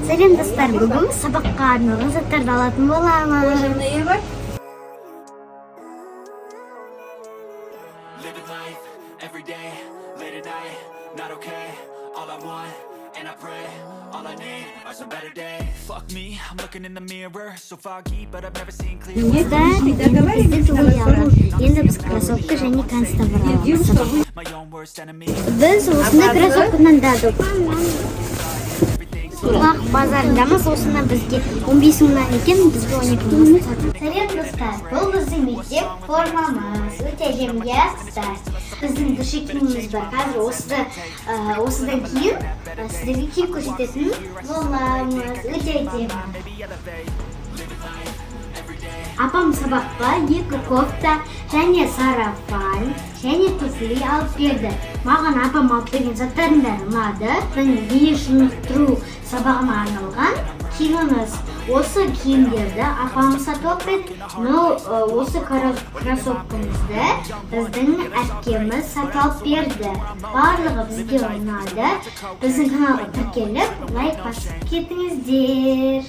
Сәлем достар, бүгін сабаққа арналған заттарды алатын боламыз. Енді біз кроссовка және констан аламыз. Біз осындай кроссовкадан дадық. Ақбұлақ базарындамыз, осында бізге 15 мыңнан екен, бізге 12 мыңнан сатты. Сәлем достар, бұл біздің мектеп формамыз, өте әдемі астар. Біздің дұршекіміз бар. Қазір осыдан кейін сіздерге киім көрсететін боламыз, өте әдемі. Апам сабаққа 2 кофта және сарафан және туфли алып берді. Маған апам алып берген заттардың бәрі ұнады. Және дене шынықтыру сабағына арналған киіміміз. Осы киімдерді апам сатып берді. Осы кроссовкамызды біздің әпкеміз сатып берді. Барлығы бізге ұнады. Біздің каналға тіркеліп, лайк басып кетіңіздер.